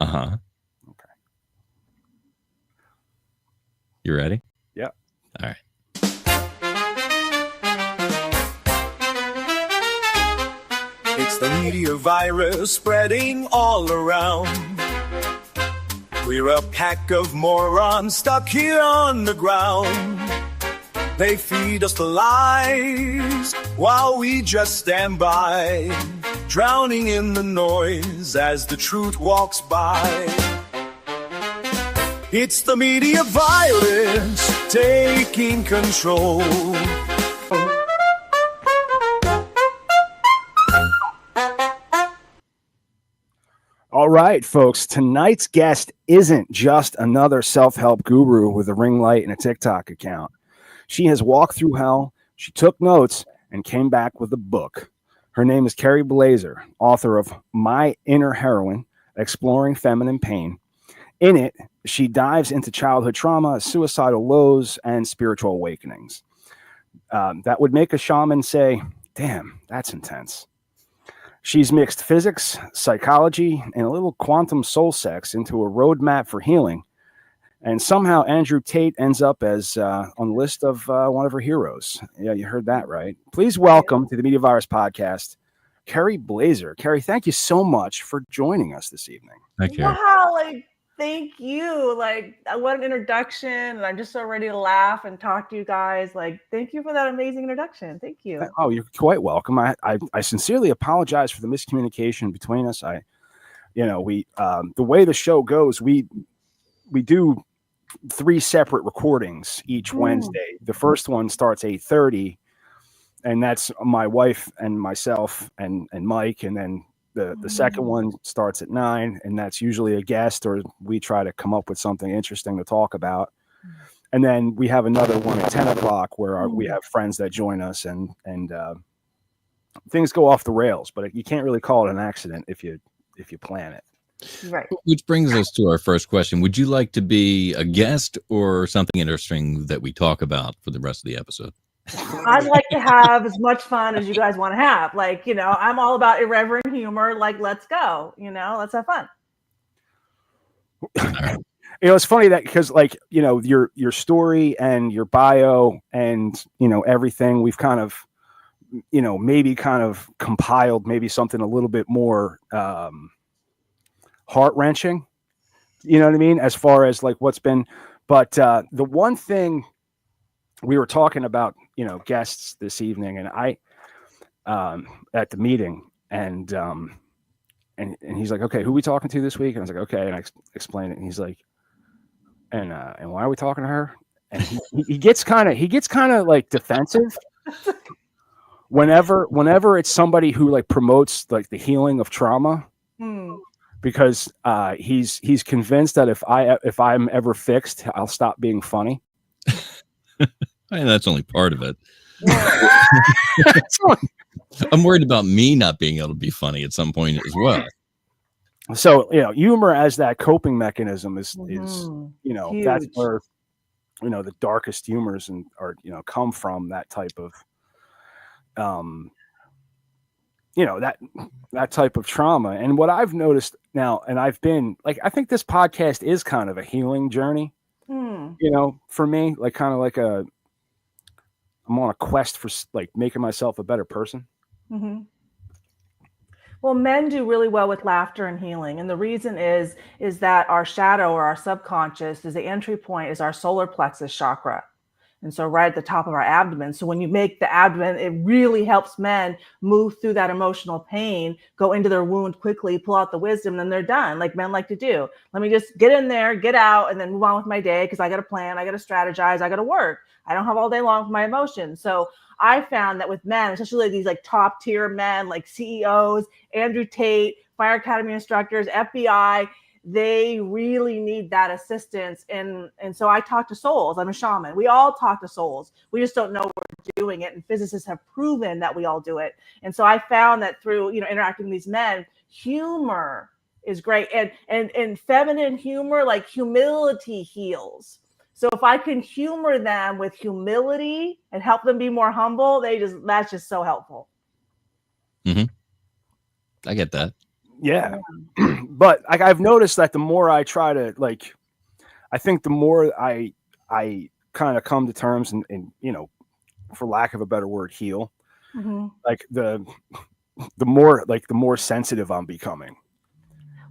Uh-huh. Okay. You ready? Yeah. All right. It's the media virus spreading all around. We're a pack of morons stuck here on the ground. They feed us the lies while we just stand by, drowning in the noise as the truth walks by. It's the media violence taking control. All right, folks. Tonight's guest isn't just another self-help guru with a ring light and a TikTok account. She has walked through hell, she took notes, and came back with a book. Her name is Kerry Blaser, author of My Inner Heroine, Exploring Feminine Pain. In it, she dives into childhood trauma, suicidal lows, and spiritual awakenings. That would make a shaman say, damn, that's intense. She's mixed physics, psychology, and a little quantum soul sex into a roadmap for healing. And somehow Andrew Tate ends up as on the list of one of her heroes. Yeah, you heard that right. Please welcome to the Media Virus Podcast, Kerry Blaser. Kerry, thank you so much for joining us this evening. Thank you. Wow, thank you. What an introduction. And I'm just so ready to laugh and talk to you guys. Thank you for that amazing introduction. Thank you. Oh, you're quite welcome. I sincerely apologize for the miscommunication between us. The way the show goes, we do 3 separate recordings each Wednesday. The first one starts 8:30, and that's my wife and myself and Mike, and then the second one starts at 9, and that's usually a guest, or we try to come up with something interesting to talk about. And then we have another one at 10 o'clock where we have friends that join us, and things go off the rails, but you can't really call it an accident if you plan it. Right. Which brings us to our first question. Would you like to be a guest or something interesting that we talk about for the rest of the episode? I'd like to have as much fun as you guys want to have. I'm all about irreverent humor. Let's go. Let's have fun. It's funny that because your story and your bio and everything, we've kind of maybe kind of compiled maybe something a little bit more heart-wrenching, you know what I mean, as far as what's been. But the one thing we were talking about, guests this evening, and I at the meeting, and he's like, okay, who are we talking to this week? And I was like, okay, and I explained it, and he's like, and why are we talking to her? And he gets kind of like defensive whenever it's somebody who promotes the healing of trauma, because he's convinced that if I'm ever fixed, I'll stop being funny. And that's only part of it. I'm worried about me not being able to be funny at some point as well. So, humor as that coping mechanism is huge. That's where, the darkest humors come from, that type of, that type of trauma. And what I've noticed now, and I've been I think this podcast is kind of a healing journey, for me, I'm on a quest for making myself a better person. Mm-hmm. Well, men do really well with laughter and healing. And the reason is that our shadow, or our subconscious, is the entry point, is our solar plexus chakra. And so right at the top of our abdomen. So when you make the abdomen, it really helps men move through that emotional pain, go into their wound quickly, pull out the wisdom, and then they're done, like men like to do. Let me just get in there, get out, and then move on with my day, because I got to plan, I got to strategize, I got to work. I don't have all day long for my emotions. So I found that with men, especially these top tier men, like CEOs, Andrew Tate, Fire Academy instructors, FBI, they really need that assistance. And so I talk to souls. I'm a shaman. We all talk to souls. We just don't know we're doing it. And physicists have proven that we all do it. And so I found that through, interacting with these men, humor is great. And feminine humor, humility heals. So if I can humor them with humility and help them be more humble, that's just so helpful. Mm-hmm. I get that. Yeah. But I've noticed that the more I try to I think the more I kind of come to terms and for lack of a better word, heal. Mm-hmm. Like the more sensitive I'm becoming.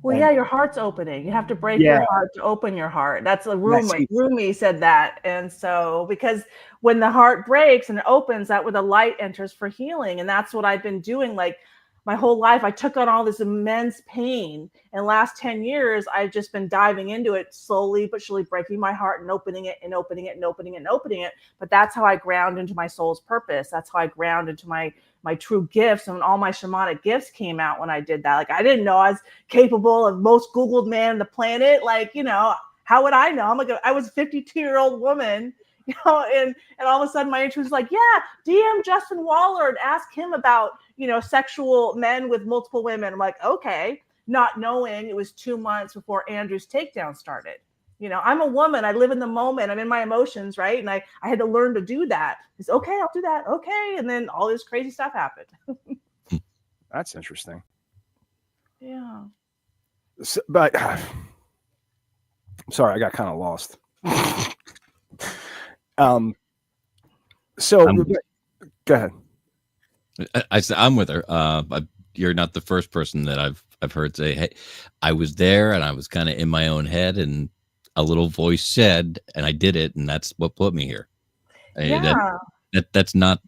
Well, And yeah, your heart's opening. You have to break Yeah. your heart to open your heart. That's a That's- Rumi said that. And so, because when the heart breaks and it opens, that where the light enters for healing. And that's what I've been doing. Like my whole life, I took on all this immense pain. And the last 10 years, I've just been diving into it slowly but surely, breaking my heart and opening it and opening it and opening it and opening it. But that's how I ground into my soul's purpose. That's how I ground into my true gifts, and all my shamanic gifts came out when I did that. Like I didn't know I was capable of most Googled man on the planet. Like, how would I know? I was a 52-year-old woman, and all of a sudden my intuition was like, yeah, DM Justin Waller and ask him about, sexual men with multiple women. I'm like, okay, not knowing it was 2 months before Andrew's takedown started. I'm a woman. I live in the moment. I'm in my emotions, right? And I had to learn to do that. It's okay, I'll do that. Okay. And then all this crazy stuff happened. That's interesting. Yeah. So, but I'm sorry, I got kind of lost. So go ahead. I'm with her. You're not the first person that I've heard say, "Hey, I was there and I was kind of in my own head, and a little voice said, and I did it, and that's what put me here." Yeah. That's not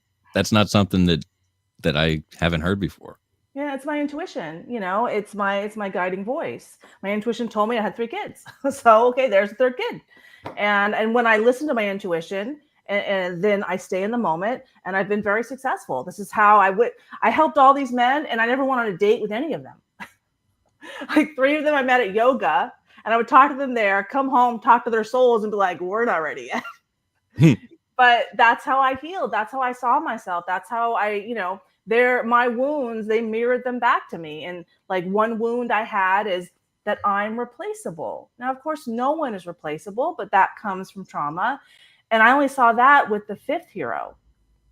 something that I haven't heard before. Yeah, it's my intuition. It's my guiding voice. My intuition told me I had 3 kids. So okay, there's the 3rd kid. And when I listen to my intuition, and then I stay in the moment, and I've been very successful. This is how I helped all these men, and I never went on a date with any of them. Like 3 of them I met at yoga, and I would talk to them there, come home, talk to their souls, and be like, we're not ready yet. But that's how I healed. That's how I saw myself. That's how my wounds, they mirrored them back to me. And like one wound I had is that I'm replaceable. Now, of course, no one is replaceable, but that comes from trauma. And I only saw that with the 5th hero.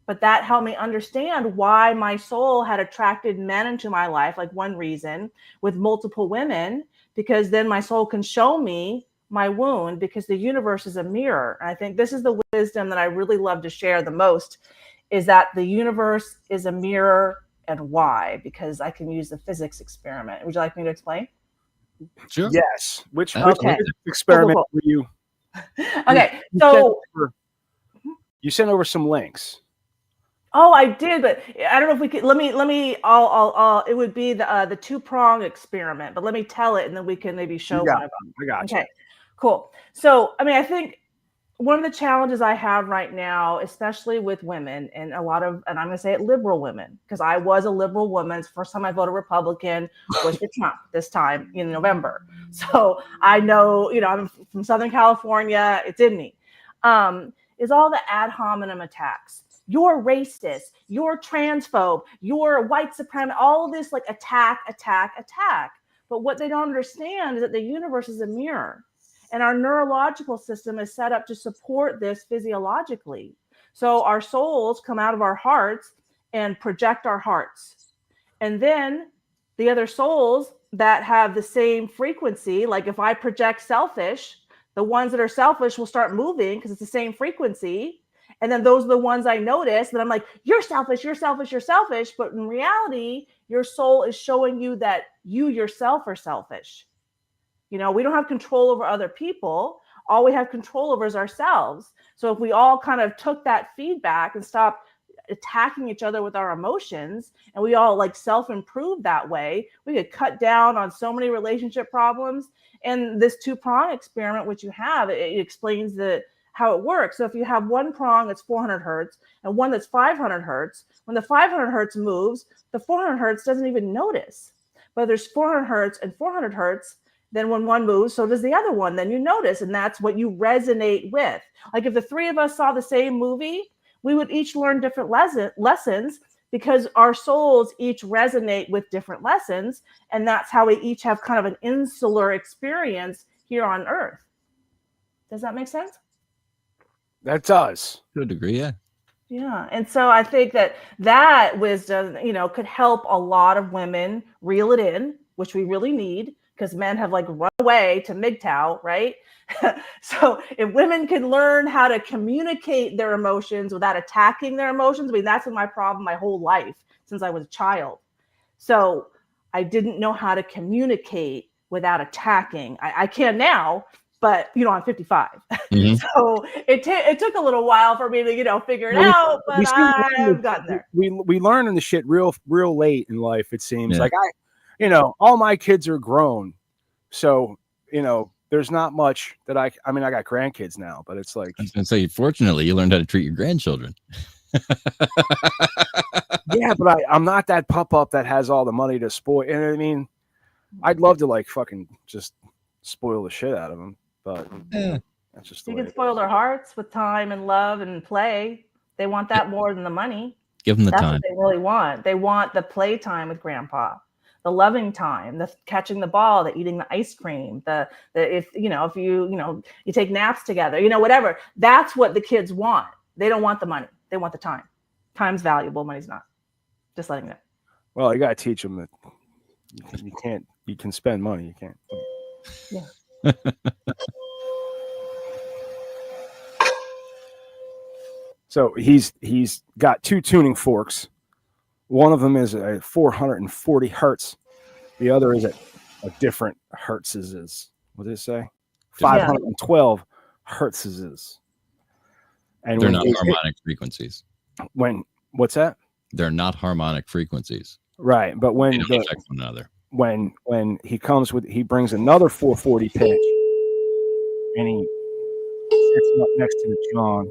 But that helped me understand why my soul had attracted men into my life, like one reason, with multiple women, because then my soul can show me my wound, because the universe is a mirror. And I think this is the wisdom that I really love to share the most, is that the universe is a mirror. And why? Because I can use the physics experiment. Would you like me to explain? Sure. Yes. Which Okay. experiment were you? Okay. So you sent over some links. Oh, I did, but I don't know if we could. Let me. I'll. It would be the 2-prong experiment, but let me tell it, and then we can maybe show one of them. I got you. Okay, cool. So, I think one of the challenges I have right now, especially with women, and I'm going to say it, liberal women, because I was a liberal woman. It's the first time I voted Republican was for Trump this time in November. So I know, I'm from Southern California. It's in me. Is all the ad hominem attacks. You're racist, you're transphobe, you're white supremacist, all this like attack. But what they don't understand is that the universe is a mirror, and our neurological system is set up to support this physiologically. So our souls come out of our hearts and project our hearts. And then the other souls that have the same frequency, like if I project selfish, the ones that are selfish will start moving because it's the same frequency. And then those are the ones I notice that I'm like, you're selfish, you're selfish, you're selfish. But in reality, your soul is showing you that you yourself are selfish. We don't have control over other people. All we have control over is ourselves. So if we all kind of took that feedback and stopped attacking each other with our emotions, and we all like self-improve that way, we could cut down on so many relationship problems. And this 2-prong experiment, which you have, it explains how it works. So if you have one prong that's 400 hertz and one that's 500 hertz, when the 500 hertz moves, the 400 hertz doesn't even notice. But there's 400 hertz and 400 hertz, then when one moves, so does the other one. Then you notice, and that's what you resonate with. Like if the 3 of us saw the same movie, we would each learn different lessons, because our souls each resonate with different lessons. And that's how we each have kind of an insular experience here on Earth. Does that make sense? That does. To a degree, yeah. Yeah. And so I think that wisdom, could help a lot of women reel it in, which we really need because men have like run away to MGTOW, right? So if women can learn how to communicate their emotions without attacking their emotions, I mean, that's been my problem my whole life since I was a child. So I didn't know how to communicate without attacking. I can now, but I'm 55. Mhm. So it took a little while for me to figure it out, but I've gotten there. We learn the shit real late in life. It seems Yeah. like all my kids are grown, so there's not much that I mean, I got grandkids now, but it's like, I was gonna say, fortunately, you learned how to treat your grandchildren. yeah, but I'm not that pup that has all the money to spoil. And I mean, I'd love to like fucking just spoil the shit out of them, but that's just the You way can it spoil is. their hearts with time and love and play. They want that more than the money. Give them the That's time. what they really want. They want the play time with grandpa, the loving time, the catching the ball, the eating the ice cream, the if you take naps together, whatever. That's what the kids want. They don't want the money. They want the time. Time's valuable, money's not. Just letting you know. Well, you got to teach them that you can spend money. You can't. Yeah. So he's got 2 tuning forks. One of them is at 440 hertz. The other is at a different hertzes. What did it say? 512 hertzes. And They're not harmonic frequencies. What's that? They're not harmonic frequencies. Right, but when They don't affect one another. when he brings another 440 pitch, and he sets it up next to the John.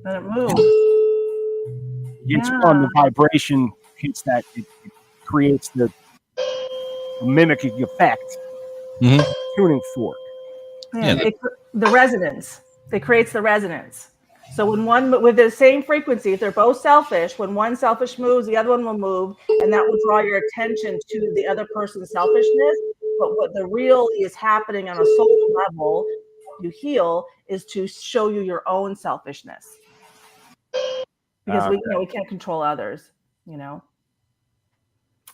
Let it move. It's on the vibration hits that it creates the mimicking effect. Mhm. Tuning fork. Yeah, the resonance. It creates the resonance. So when one with the same frequency, if they're both selfish, when one selfish moves, the other one will move, and that will draw your attention to the other person's selfishness. But what the real is happening on a soul level, you heal, is to show you your own selfishness. Because we can't control others,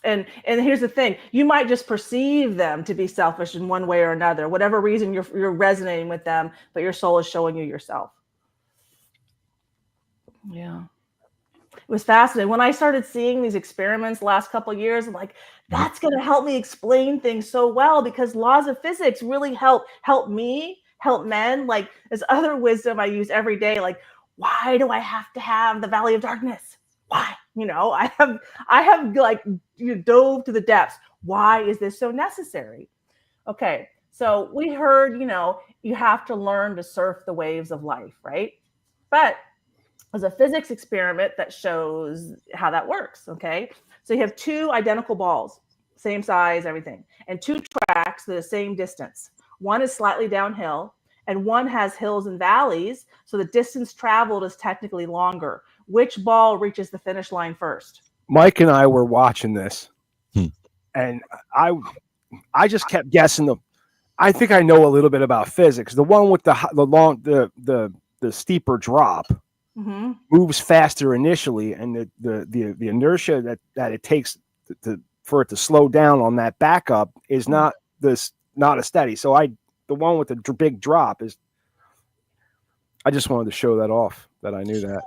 And here's the thing: you might just perceive them to be selfish in one way or another, whatever reason you're resonating with them, but your soul is showing you yourself. Yeah. It was fascinating. When I started seeing these experiments the last couple of years, I'm like, that's going to help me explain things so well, because laws of physics really help me, help men. Like, there's other wisdom I use every day. Like, why do I have to have the valley of darkness? Why? I have like dove to the depths. Why is this so necessary? Okay. So we heard, you have to learn to surf the waves of life, right? But there's a physics experiment that shows how that works. Okay. So you have 2 identical balls, same size, everything, and 2 tracks that are the same distance. One is slightly downhill and one has hills and valleys. So the distance traveled is technically longer. Which ball reaches the finish line first? Mike and I were watching this, and I just kept guessing I think I know a little bit about physics. The one with the steeper drop moves faster initially, and the inertia that it takes for it to slow down on that backup is not a steady. So the one with the big drop is. I just wanted to show that off that I knew that.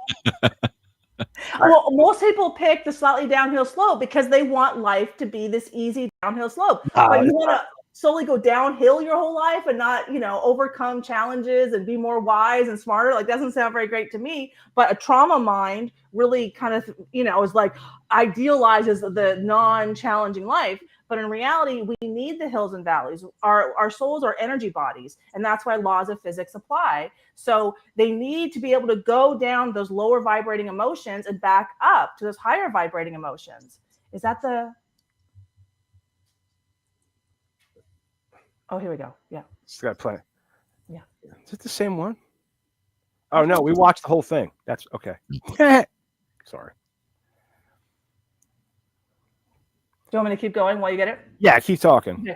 Well, most people pick the slightly downhill slope because they want life to be this easy downhill slope. But you want to solely go downhill your whole life and not, overcome challenges and be more wise and smarter. Like, doesn't sound very great to me. But a trauma mind really kind of, is like idealizes the non-challenging life. But in reality, we need the hills and valleys. Our souls are energy bodies, and that's why laws of physics apply. So they need to be able to go down those lower vibrating emotions and back up to those higher vibrating emotions. Is that the... Oh, here we go. Yeah. It's got plenty. Yeah. Is it the same one? Oh, no, we watched the whole thing. That's okay. Sorry. Do you want me to keep going while you get it? Yeah, keep talking. Okay.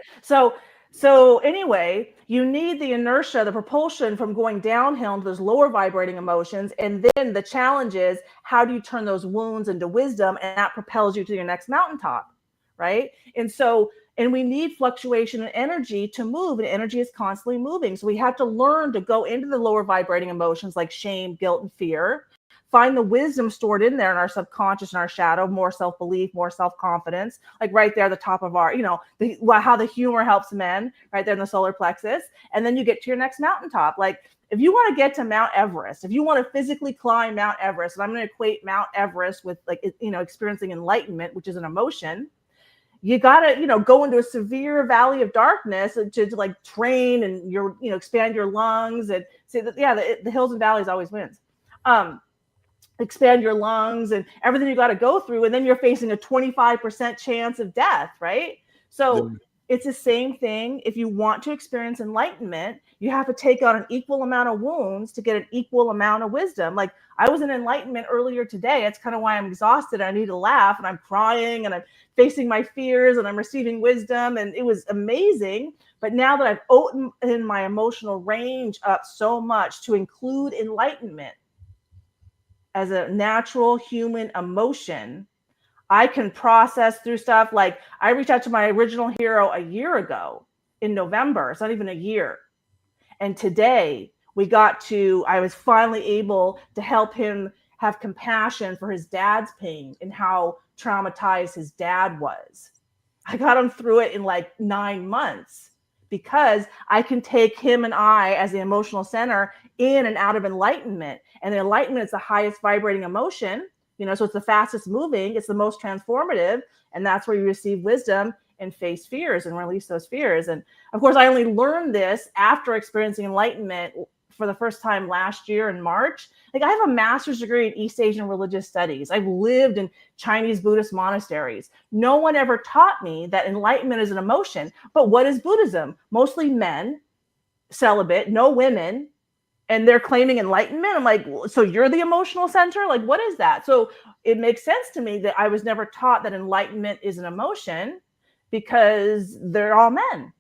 So anyway, you need the inertia, the propulsion from going downhill into those lower vibrating emotions. And then the challenge is, how do you turn those wounds into wisdom? And that propels you to your next mountaintop, right? And so And we need fluctuation in energy to move, and energy is constantly moving. So we have to learn to go into the lower vibrating emotions like shame, guilt, and fear, find the wisdom stored in there in our subconscious and our shadow, more self-belief, more self-confidence, like right there at the top of our, how the humor helps men, right there in the solar plexus. And then you get to your next mountaintop. Like if you want to get to Mount Everest, if you want to physically climb Mount Everest, and I'm going to equate Mount Everest with experiencing enlightenment, which is an emotion, you got to, go into a severe valley of darkness to like train and expand your lungs and say that, the hills and valleys always wins. Expand your lungs and everything you got to go through. And then you're facing a 25% chance of death, right? So it's the same thing. If you want to experience enlightenment, you have to take on an equal amount of wounds to get an equal amount of wisdom. Like I was in enlightenment earlier today. That's kind of why I'm exhausted. I need to laugh and I'm crying and I'm facing my fears and I'm receiving wisdom. And it was amazing. But now that I've opened my emotional range up so much to include enlightenment as a natural human emotion, I can process through stuff. Like I reached out to my original hero a year ago in November. It's not even a year. And today I was finally able to help him have compassion for his dad's pain and how traumatized his dad was. I got him through it in like 9 months because I can take him and I as the emotional center in and out of enlightenment. And the enlightenment is the highest vibrating emotion, so it's the fastest moving, it's the most transformative. And that's where you receive wisdom and face fears and release those fears. And of course, I only learned this after experiencing enlightenment for the first time last year in March. Like I have a master's degree in East Asian religious studies. I've lived in Chinese Buddhist monasteries. No one ever taught me that enlightenment is an emotion. But what is Buddhism? Mostly men, celibate, no women, and they're claiming enlightenment. I'm like, so you're the emotional center? Like, what is that? So it makes sense to me that I was never taught that enlightenment is an emotion because they're all men.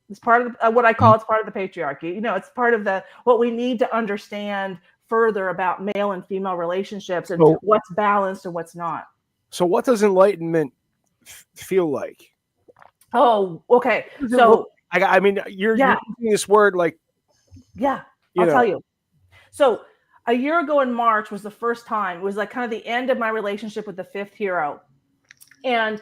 It's part of what I call it's part of the patriarchy. It's part of what we need to understand further about male and female relationships and what's balanced and what's not. So what does enlightenment feel like? Oh, okay. So I mean, you're using this word like, I'll tell you. So a year ago in March was the first time. It was like kind of the end of my relationship with the fifth hero. And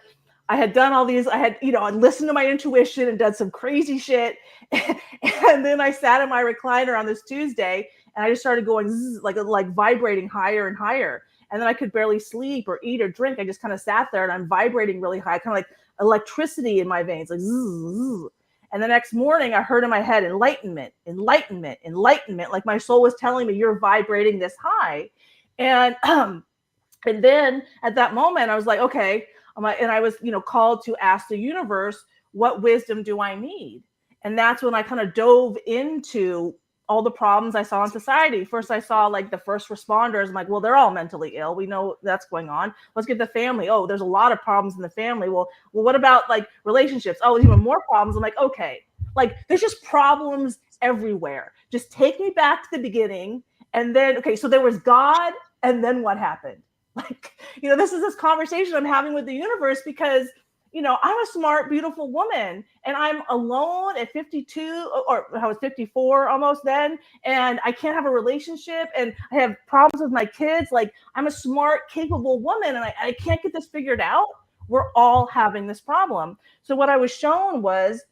I had done all these, I listened to my intuition and done some crazy shit. And then I sat in my recliner on this Tuesday and I just started going zzz, like vibrating higher and higher. And then I could barely sleep or eat or drink. I just kind of sat there and I'm vibrating really high, kind of like electricity in my veins, like zzz, zzz. And the next morning I heard in my head, enlightenment, enlightenment, enlightenment. Like my soul was telling me you're vibrating this high. And then at that moment I was like, okay. And I was, called to ask the universe, what wisdom do I need? And that's when I kind of dove into all the problems I saw in society. First, I saw like the first responders. I'm like, well, they're all mentally ill. We know that's going on. Let's get the family. Oh, there's a lot of problems in the family. Well, what about like relationships? Oh, even more problems. I'm like, okay, like there's just problems everywhere. Just take me back to the beginning. And then, okay, so there was God. And then what happened? Like, this is this conversation I'm having with the universe because, I'm a smart, beautiful woman and I'm alone at 52 or I was 54 almost then. And I can't have a relationship and I have problems with my kids. Like I'm a smart, capable woman and I can't get this figured out. We're all having this problem. So what I was shown was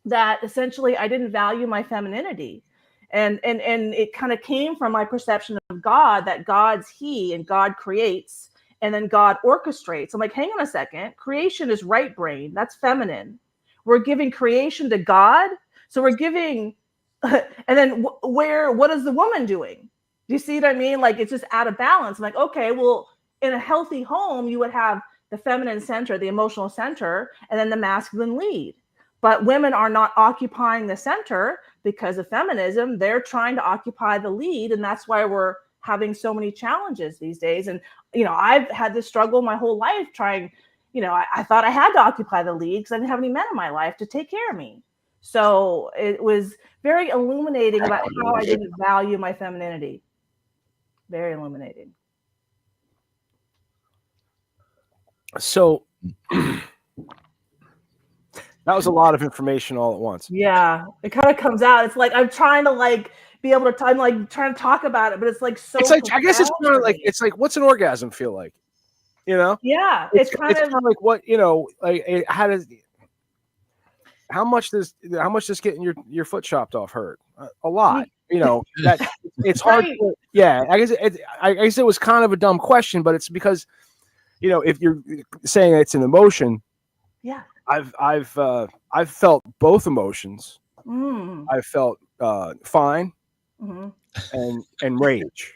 that essentially I didn't value my femininity. And it kind of came from my perception of God, that God's he and God creates and then God orchestrates. I'm like, hang on a second. Creation is right brain. That's feminine. We're giving creation to God. So we're giving, and then what is the woman doing? Do you see what I mean? Like it's just out of balance. I'm like, okay, well, in a healthy home, you would have the feminine center, the emotional center, and then the masculine lead. But women are not occupying the center because of feminism. They're trying to occupy the lead. And that's why we're having so many challenges these days. And, I've had this struggle my whole life trying, I thought I had to occupy the lead because I didn't have any men in my life to take care of me. So it was very illuminating about how I didn't value my femininity. Very illuminating. So That was a lot of information all at once. Yeah, it kind of comes out. It's like I'm trying to like be able to. I'm like trying to talk about it, but it's like so. It's like I guess it's profound kind of for like me. it's like what's an orgasm feel like? You know? Yeah, it's kind of like what like how much does getting your foot chopped off hurt? A lot. That it's hard. Right. I guess it was kind of a dumb question, but it's because if you're saying it's an emotion, yeah. I've felt both emotions. Mm. I felt fine Mm-hmm. and rage.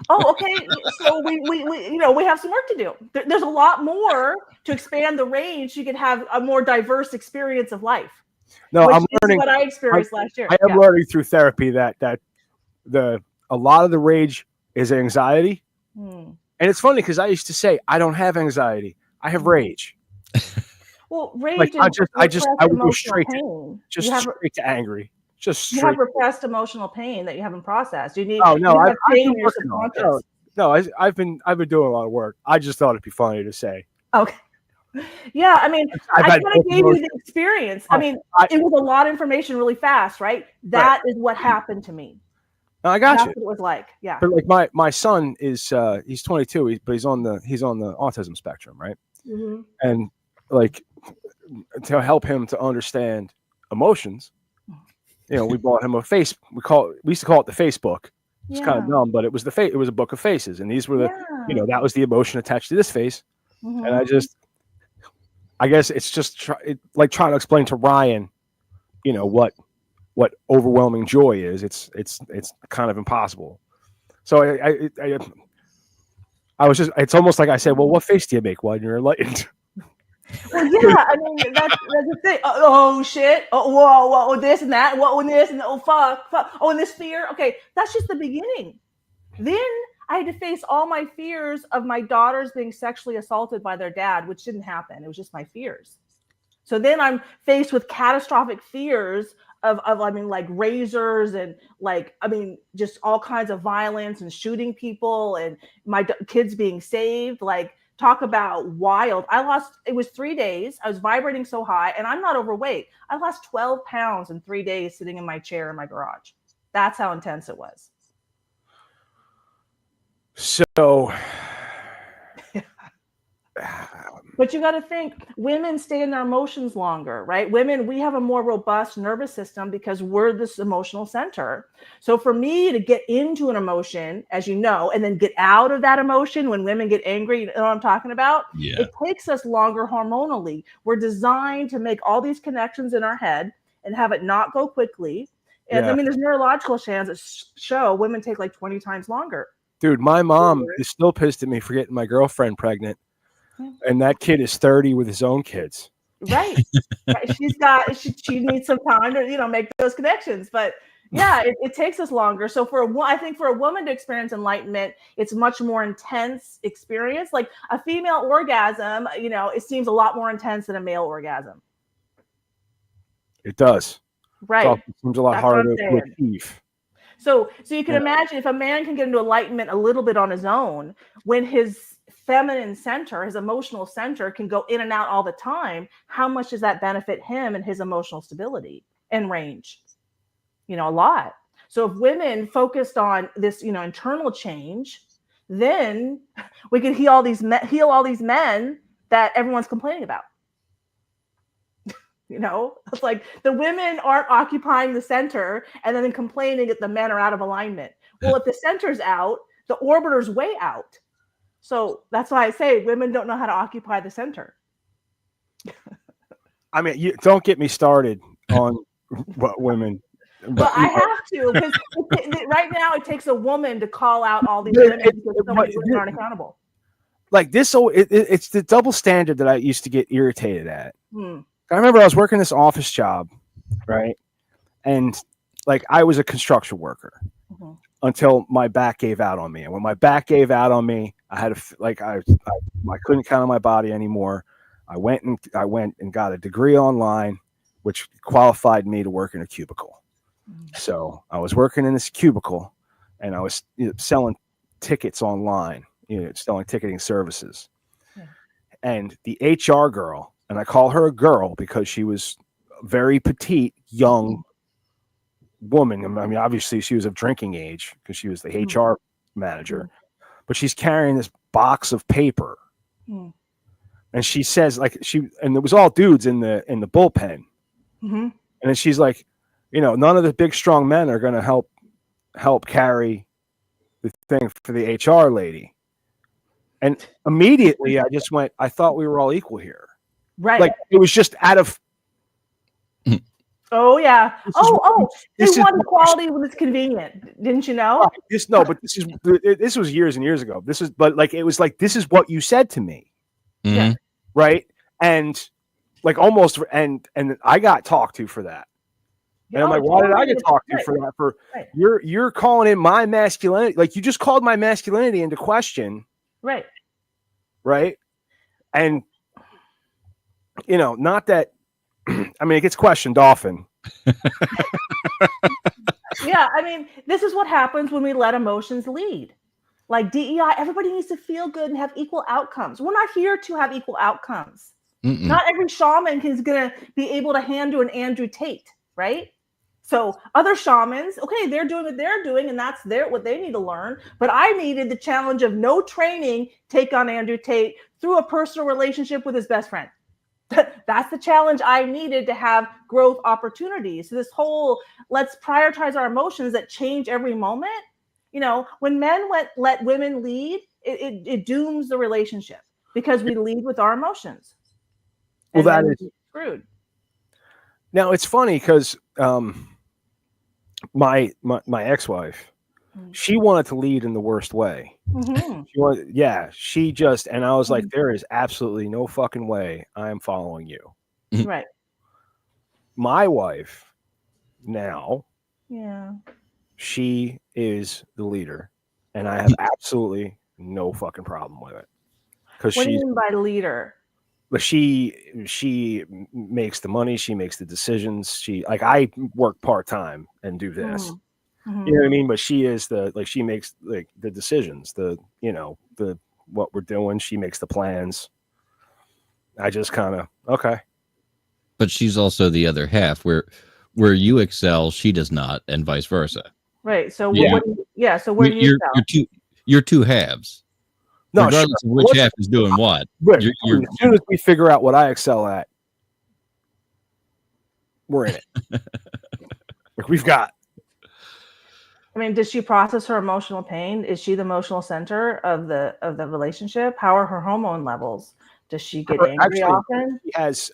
Oh, okay. So we have some work to do. There's a lot more to expand the range. You can have a more diverse experience of life. No, I'm learning what I experienced last year. I am learning through therapy that a lot of the rage is anxiety. And it's funny because I used to say I don't have anxiety. I have rage. Well, rage like I would go straight pain. straight to angry. Just straight. You have repressed emotional pain that you haven't processed. You need. Oh no, I've been working on it. No, I've been doing a lot of work. I just thought it'd be funny to say. Okay. Yeah, I mean, I kind of gave you the experience. I mean, it was a lot of information really fast, right? That is what happened to me. No, I got you. That's what it was like. Yeah. But like my son is he's 22, but he's on the autism spectrum, right? Mm-hmm. And like to help him to understand emotions, we bought him we used to call it the Facebook. It's kind of dumb, but it was it was a book of faces, and these were that was the emotion attached to this face. Mm-hmm. And I guess it's just like trying to explain to Ryan, what overwhelming joy is. It's kind of impossible. So I was just, it's almost like I said, well, what face do you make when you're enlightened? Well, yeah, I mean, that's the thing. Oh, shit. Oh, whoa, this and that. What and this and oh, fuck. Oh, and this fear. Okay, that's just the beginning. Then I had to face all my fears of my daughters being sexually assaulted by their dad, which didn't happen. It was just my fears. So then I'm faced with catastrophic fears of I mean, like razors and just all kinds of violence and shooting people and my kids being saved. Like, talk about wild. It was 3 days. I was vibrating so high, and I'm not overweight. I lost 12 pounds in 3 days sitting in my chair in my garage. That's how intense it was. So, but you got to think, women stay in their emotions longer, right? Women, we have a more robust nervous system because we're this emotional center. So for me to get into an emotion, as you know, and then get out of that emotion when women get angry, you know what I'm talking about? Yeah. It takes us longer hormonally. We're designed to make all these connections in our head and have it not go quickly. And I mean, there's neurological scans that show women take like 20 times longer. Dude, my mom is still pissed at me for getting my girlfriend pregnant. And that kid is 30 with his own kids. Right. She needs some time to, make those connections. But yeah, it takes us longer. So I think for a woman to experience enlightenment, it's much more intense experience. Like a female orgasm, it seems a lot more intense than a male orgasm. It does. Right. It seems a lot harder to achieve. So you can imagine if a man can get into enlightenment a little bit on his own, when his feminine center, his emotional center can go in and out all the time, how much does that benefit him and his emotional stability and range? A lot. So if women focused on this, internal change, then we can heal all these men that everyone's complaining about. It's like the women aren't occupying the center and then complaining that the men are out of alignment. Well, if the center's out, the orbiter's way out. So that's why I say women don't know how to occupy the center. I mean, you don't get me started on what women. But I have to, because right now it takes a woman to call out all these women because so many women aren't accountable. Like this, it's the double standard that I used to get irritated at. I remember I was working this office job, right? And like I was a construction worker until my back gave out on me. And when my back gave out on me, I had I couldn't count on my body anymore. I went and got a degree online, which qualified me to work in a cubicle. So I was working in this cubicle, and I was selling tickets online, selling ticketing services. And the HR girl, and I call her a girl because she was very petite, young woman. I mean, obviously she was of drinking age because she was the HR manager, but she's carrying this box of paper. And she says, like, and there was all dudes in the bullpen. And then she's like, you know, none of the big strong men are going to help carry the thing for the HR lady. And immediately I just went, I thought we were all equal here. Right. Like, it was just out of. Oh yeah. They want equality when it's convenient. Didn't you know? But this was years and years ago. This is what you said to me. Mm-hmm. Right. And like almost, and I got talked to for that. And I'm like, why did I get talked to for that? For you're calling in my masculinity. Like, you just called my masculinity into question. Right. Right. And, you know, not that, I mean, it gets questioned often. Yeah. I mean, this is what happens when we let emotions lead. Like DEI, everybody needs to feel good and have equal outcomes. We're not here to have equal outcomes. Not every shaman is going to be able to handle an Andrew Tate, right? So other shamans, okay, they're doing what they're doing, and that's what they need to learn. But I needed the challenge of no training, take on Andrew Tate through a personal relationship with his best friend. That's the challenge I needed to have growth opportunities. So this whole, let's prioritize our emotions that change every moment. You know, when men let women lead, it dooms the relationship because we lead with our emotions. Well, that is screwed. Now it's funny because my ex-wife, she wanted to lead in the worst way. She just, and I was like, there is absolutely no fucking way I am following you. Right. My wife now, yeah, she is the leader, and I have absolutely no fucking problem with it. Because what do you mean by leader? She makes the money, she makes the decisions. I work part-time and do this. You know what I mean? But she is she makes the decisions, what we're doing. She makes the plans. I just kind of, okay. But she's also the other half where you excel, she does not, and vice versa. Right. So so where do you excel? You're two halves. No, regardless of which half is doing what. As soon as we figure out what I excel at, we're in it. Like, we've got. I mean, does she process her emotional pain? Is she the emotional center of the relationship? How are her hormone levels? Does she get angry often? She has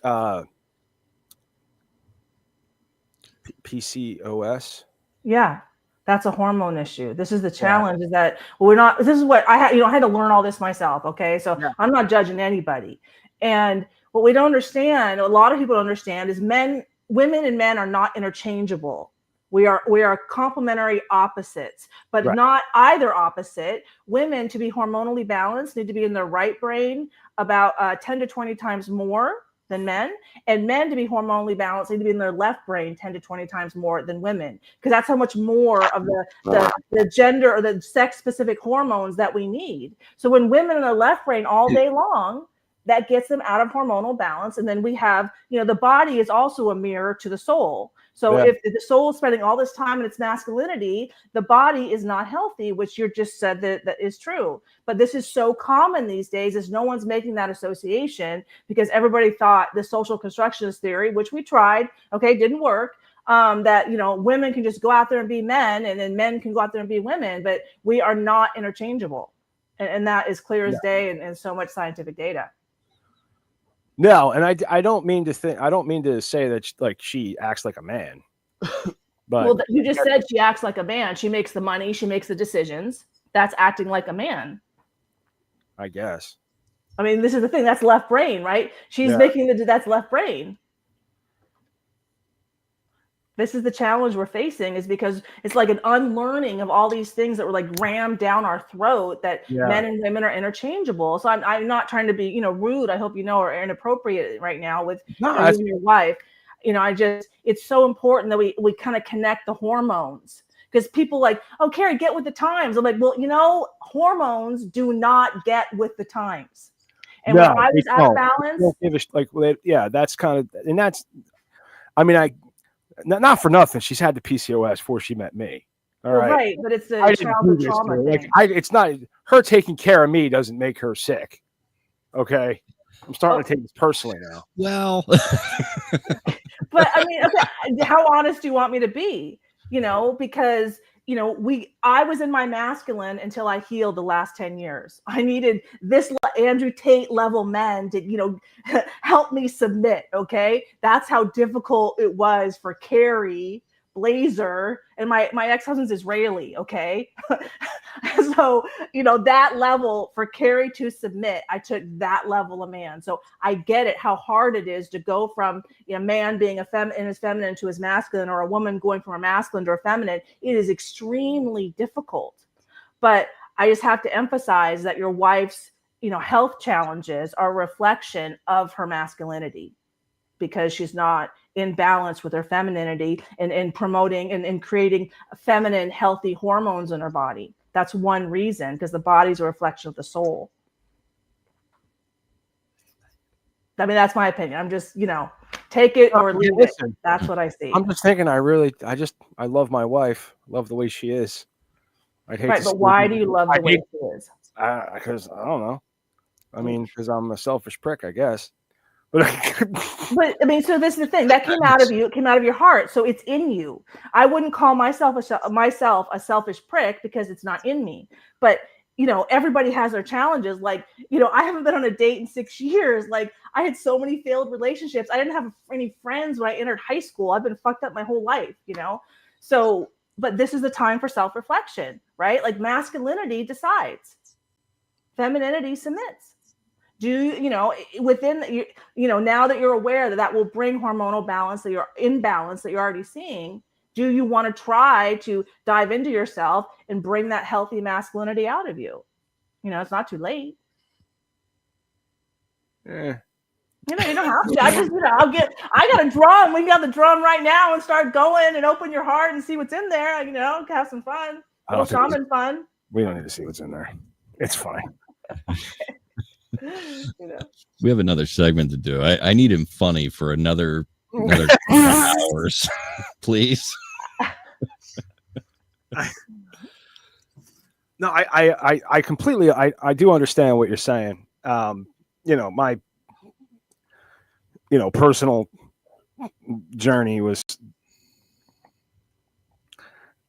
PCOS. Yeah. That's a hormone issue. This is the challenge is that we're not, this is what I had, I had to learn all this myself. Okay. So I'm not judging anybody. And what we don't understand, a lot of people don't understand is women and men are not interchangeable. We are complementary opposites, but not either opposite. Women, to be hormonally balanced, need to be in their right brain about 10 to 20 times more than men, and men, to be hormonally balanced, need to be in their left brain 10 to 20 times more than women, because that's how much more of the gender or the sex specific hormones that we need. So when women in the left brain all day long, that gets them out of hormonal balance. And then we have, the body is also a mirror to the soul. So if the soul is spending all this time in its masculinity, the body is not healthy, which you just said that is true. But this is so common these days, is no one's making that association, because everybody thought the social constructionist theory, which we tried, didn't work, that, women can just go out there and be men, and then men can go out there and be women, but we are not interchangeable. And that is clear as day and so much scientific data. No, and I don't mean to say that she acts like a man. But you just said she acts like a man. She makes the money, she makes the decisions. That's acting like a man, I guess. I mean, this is the thing. That's left brain, right? She's making that's left brain. This is the challenge we're facing, is because it's like an unlearning of all these things that were like rammed down our throat, that men and women are interchangeable. So I'm not trying to be, rude, I hope or inappropriate right now with your wife. It's so important that we kind of connect the hormones, because people like, oh, Kerry, get with the times. I'm like, well, hormones do not get with the times. And when I was out of balance, that's kind of, and that's, I mean, not for nothing. She's had the PCOS before she met me. All right. Right, but it's the childhood trauma thing. It's not her taking care of me doesn't make her sick. Okay. I'm starting to take this personally now. Well, but I mean, okay, how honest do you want me to be? You know, because I was in my masculine until I healed the last 10 years. I needed this Andrew Tate level men to, help me submit. Okay. That's how difficult it was for Kerry Blaser, and my ex-husband's Israeli. Okay. So, that level for Kerry to submit, I took that level of man. So I get it, how hard it is to go from a man being in his feminine to his masculine, or a woman going from a masculine to a feminine. It is extremely difficult. But I just have to emphasize that your wife's, health challenges are a reflection of her masculinity, because she's not in balance with her femininity and promoting and creating feminine, healthy hormones in her body. That's one reason, because the body's a reflection of the soul. I mean, that's my opinion. I'm just, take it or leave it. That's what I see. I'm just thinking, I love my wife. Love the way she is. Right, but why do you love the way she is? Because I don't know. I mean, because I'm a selfish prick, I guess. But I mean, so this is the thing that came out of you. It came out of your heart, so it's in you. I wouldn't call myself a selfish prick, because it's not in me. But everybody has their challenges. Like, I haven't been on a date in 6 years. Like, I had so many failed relationships. I didn't have any friends when I entered high school. I've been fucked up my whole life. So, but this is the time for self-reflection, right? Like, masculinity decides, femininity submits. Within now that you're aware that will bring hormonal balance, that you're in balance, that you're already seeing, do you want to try to dive into yourself and bring that healthy masculinity out of you? It's not too late. Yeah. You don't have to. I got a drum. We got the drum right now, and start going and open your heart and see what's in there. Have some fun. Little shaman fun. We don't need to see what's in there. It's fine. We have another segment to do. I need him funny for another hours, please. No, I completely I do understand what you're saying. My personal journey was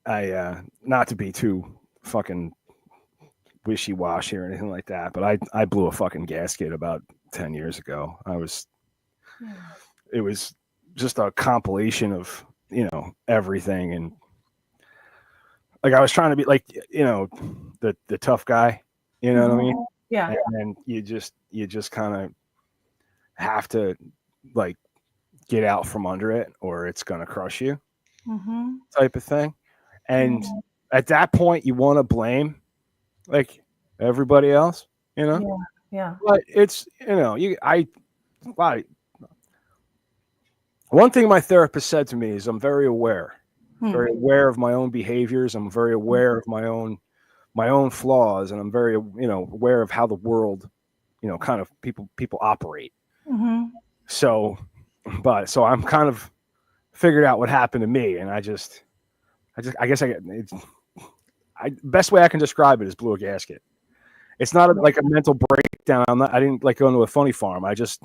not to be too fucking wishy-washy or anything like that, but I blew a fucking gasket about 10 years ago. It was just a compilation of everything, and like I was trying to be like the tough guy, what I mean? Yeah. And you just kind of have to like get out from under it, or it's gonna crush you, type of thing. And at that point, you want to blame like everybody else, Yeah. But it's one thing my therapist said to me is I'm very aware of my own behaviors. I'm very aware of my own flaws, and I'm very aware of how the world kind of people operate. So I'm kind of figured out what happened to me, and I guess best way I can describe it is blew a gasket. It's not like a mental breakdown. I didn't like go into a funny farm. I just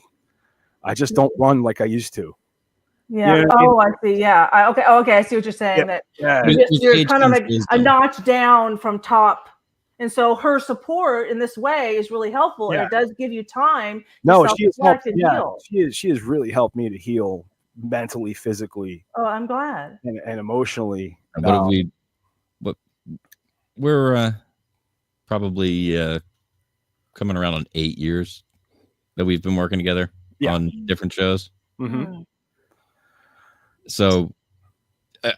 don't run like I used to. Yeah. I see. Yeah. Okay. I see what you're saying. Yeah. You're kind of like a notch down from top. And so her support in this way is really helpful. Yeah. And it does give you time to self-reflect and heal. She has really helped me to heal mentally, physically. Oh, I'm glad. And emotionally. We're probably coming around on 8 years that we've been working together on different shows. Mm-hmm. So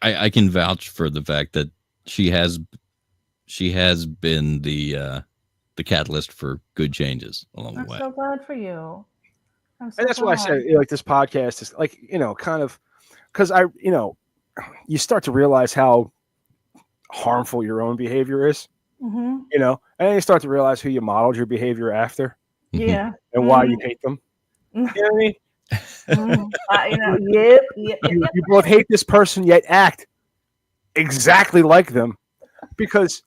I can vouch for the fact that she has been the catalyst for good changes along the way. I'm so glad for you. And that's why I said like this podcast is like kind of because you start to realize how harmful your own behavior is. And then you start to realize who you modeled your behavior after. Yeah. And why you hate them. You know what I mean? Yep. You both hate this person yet act exactly like them because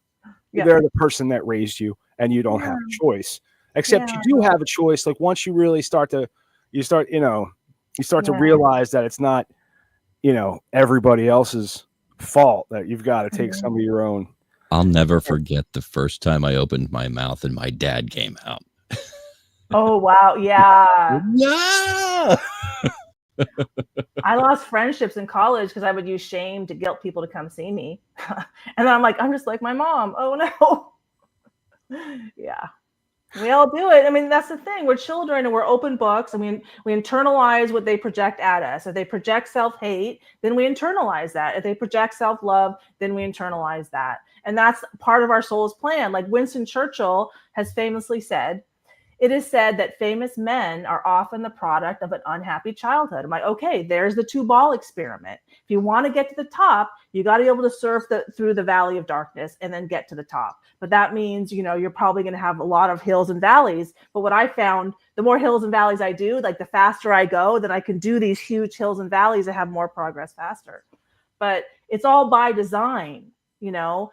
they're the person that raised you and you don't have a choice. Except you do have a choice. Like once you really start to realize that it's not, everybody else's fault, that you've got to take some of your own. I'll never forget the first time I opened my mouth and my dad came out. Oh, wow. Yeah. No! I lost friendships in college because I would use shame to guilt people to come see me. And then I'm like, I'm just like my mom. Oh, no. Yeah. We all do it. I mean, that's the thing. We're children and we're open books. I mean, we internalize what they project at us. If they project self-hate, then we internalize that. If they project self-love, then we internalize that. And that's part of our soul's plan. Like Winston Churchill has famously said, it is said that famous men are often the product of an unhappy childhood. I'm like, okay, there's the 2-ball experiment. If you want to get to the top, you got to be able to surf through the valley of darkness and then get to the top. But that means, you're probably going to have a lot of hills and valleys. But what I found, the more hills and valleys I do, like the faster I go, then I can do these huge hills and valleys and have more progress faster. But it's all by design. Our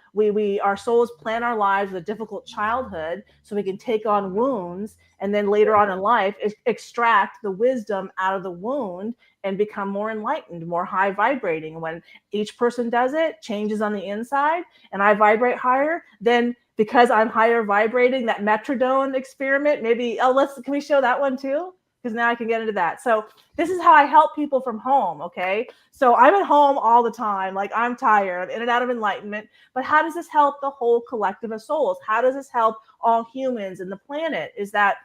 souls plan our lives with a difficult childhood so we can take on wounds and then later on in life extract the wisdom out of the wound and become more enlightened, more high vibrating. When each person does it, changes on the inside, and I vibrate higher, then because I'm higher vibrating, that metronome experiment, maybe, can we show that one too? Because now I can get into that. So this is how I help people from home, okay? So I'm at home all the time, like I'm tired, I'm in and out of enlightenment, but how does this help the whole collective of souls? How does this help all humans and the planet? Is that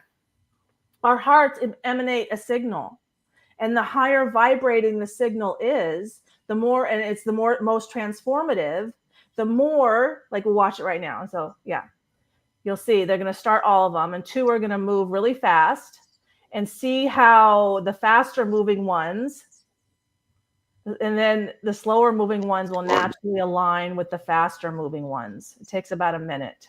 our hearts emanate a signal, and the higher vibrating the signal is, the more, and it's the most transformative, the more, like we'll watch it right now. So yeah, you'll see they're gonna start all of them, and 2 are gonna move really fast. And see how the faster moving ones, and then the slower moving ones will naturally align with the faster moving ones. It takes about a minute.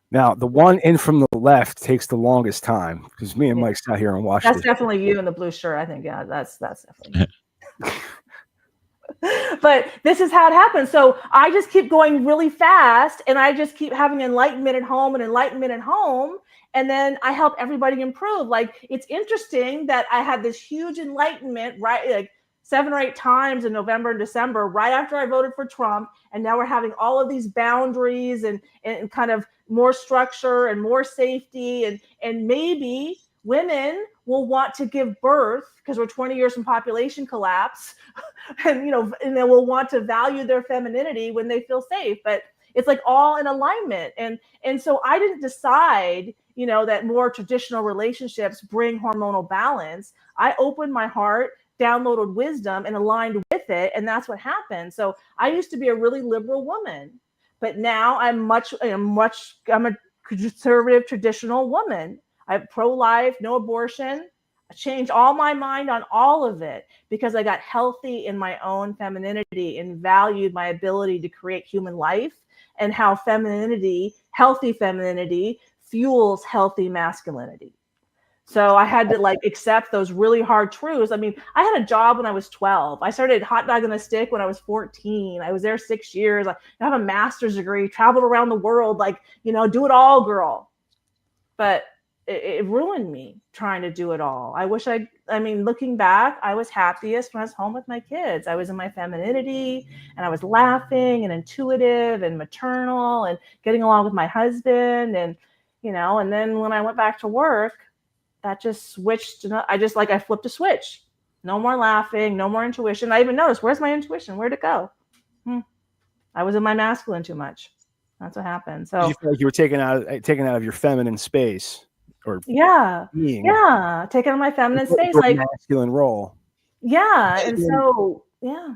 Now, the one in from the left takes the longest time because me and Mike sat here and watched it. That's definitely you in the blue shirt, I think. Yeah, that's definitely But this is how it happens. So I just keep going really fast, and I just keep having enlightenment at home and enlightenment at home. And then I help everybody improve. Like, it's interesting that I had this huge enlightenment, right? Like 7 or 8 times in November and December, right after I voted for Trump. And now we're having all of these boundaries and kind of more structure and more safety. And maybe women will want to give birth because we're 20 years from population collapse. And, and they will want to value their femininity when they feel safe. But it's like all in alignment. And so I didn't decide, that more traditional relationships bring hormonal balance. I opened my heart, downloaded wisdom, and aligned with it. And that's what happened. So I used to be a really liberal woman, but now I'm a conservative, traditional woman. I'm pro-life, no abortion. I changed all my mind on all of it because I got healthy in my own femininity and valued my ability to create human life, and how healthy femininity fuels healthy masculinity. So I had to accept those really hard truths. I mean, I had a job when I was 12. I started hot dog on a stick when I was 14. I was there 6 years. I have a master's degree, traveled around the world, do it all, girl. But it ruined me trying to do it all. Looking back, I was happiest when I was home with my kids. I was in my femininity, and I was laughing and intuitive and maternal and getting along with my husband. And then when I went back to work, that just switched. I flipped a switch. No more laughing, no more intuition. I even noticed, where's my intuition? Where'd it go? I was in my masculine too much. That's what happened. So you feel like you were taken out of your feminine space. Or taking on my feminine space, like masculine role. Yeah, and so yeah.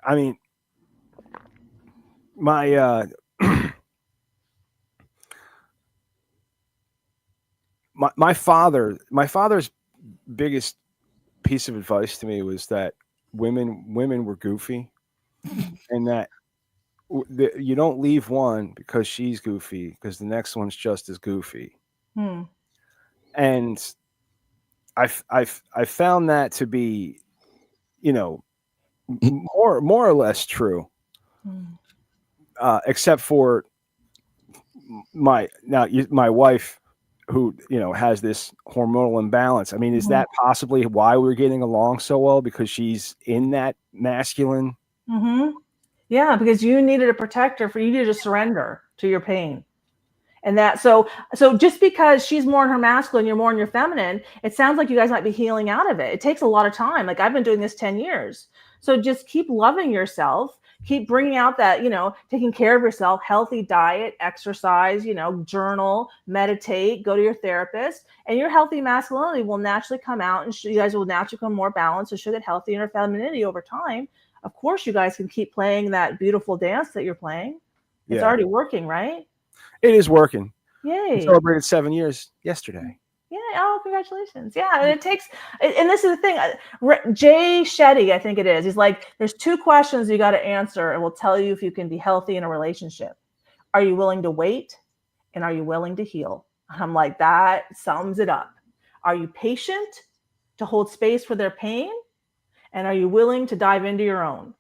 I mean, my my father's biggest piece of advice to me was that women were goofy, and that You don't leave one because she's goofy, because the next one's just as goofy. And I found that to be, more or less true, except for my wife, who has this hormonal imbalance. I mean, is that possibly why we're getting along so well, because she's in that masculine? Yeah, because you needed a protector, for you needed to surrender to your pain. And that, so just because she's more in her masculine, you're more in your feminine, it sounds like you guys might be healing out of it. It takes a lot of time. Like, I've been doing this 10 years. So just keep loving yourself, keep bringing out that, taking care of yourself, healthy diet, exercise, journal, meditate, go to your therapist, and your healthy masculinity will naturally come out, and you guys will naturally become more balanced and show that healthy inner femininity over time. Of course, you guys can keep playing that beautiful dance that you're playing. It's already working, right? It is working. Yay. We celebrated 7 years yesterday. Yeah. Oh, congratulations. Yeah. And it takes, and this is the thing, Jay Shetty, I think it is. He's like, there's 2 questions you got to answer, and we'll tell you if you can be healthy in a relationship. Are you willing to wait? And are you willing to heal? I'm like, that sums it up. Are you patient to hold space for their pain? And are you willing to dive into your own?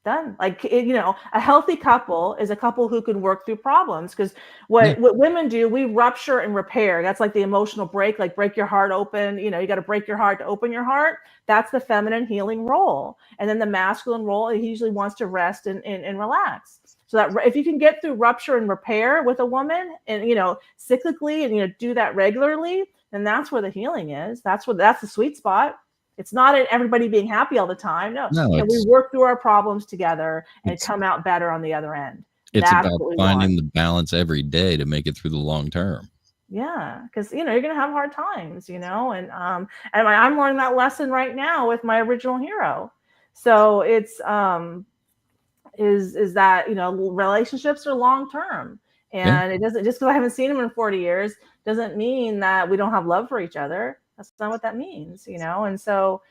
Done. Like, a healthy couple is a couple who can work through problems, because what women do, we rupture and repair. That's like the emotional break, like break your heart open. You got to break your heart to open your heart. That's the feminine healing role. And then the masculine role, he usually wants to rest and relax. So that if you can get through rupture and repair with a woman, and cyclically, and do that regularly, then that's where the healing is. That's the sweet spot. It's not everybody being happy all the time. No, and we work through our problems together and come out better on the other end. It's about finding the balance every day to make it through the long term. Yeah, because you're gonna have hard times, and I'm learning that lesson right now with my original hero. So it's is that relationships are long term, and it doesn't, just because I haven't seen him in 40 years doesn't mean that we don't have love for each other. That's not what that means, and so,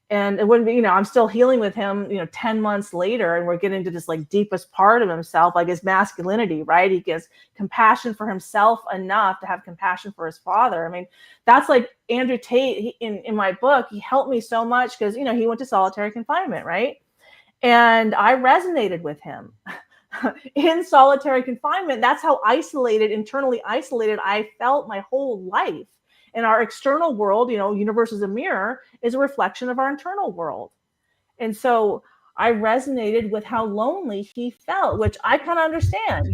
and it wouldn't be, I'm still healing with him, 10 months later, and we're getting to this like deepest part of himself, like his masculinity, right? He gets compassion for himself enough to have compassion for his father. I mean, that's like Andrew Tate, in my book, he helped me so much because, he went to solitary confinement, right? And I resonated with him. In solitary confinement, that's how internally isolated I felt my whole life. And our external world, universe is a mirror, is a reflection of our internal world. And so I resonated with how lonely he felt, which I kind of understand.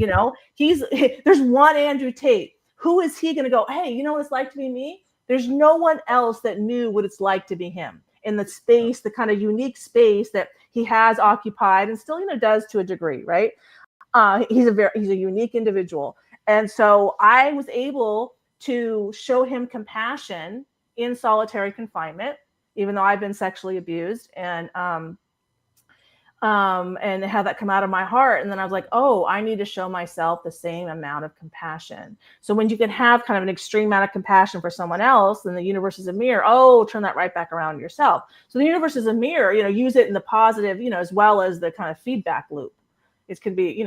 There's one Andrew Tate. Who is he going to go, hey, you know what it's like to be me? There's no one else that knew what it's like to be him in the space, the kind of unique space that he has occupied and still, does to a degree, right? He's a unique individual. And so I was able to show him compassion in solitary confinement, even though I've been sexually abused, and have that come out of my heart. And then I was like, oh, I need to show myself the same amount of compassion. So when you can have kind of an extreme amount of compassion for someone else, then the universe is a mirror. Oh, turn that right back around yourself. So the universe is a mirror, use it in the positive, as well as the kind of feedback loop. It could be,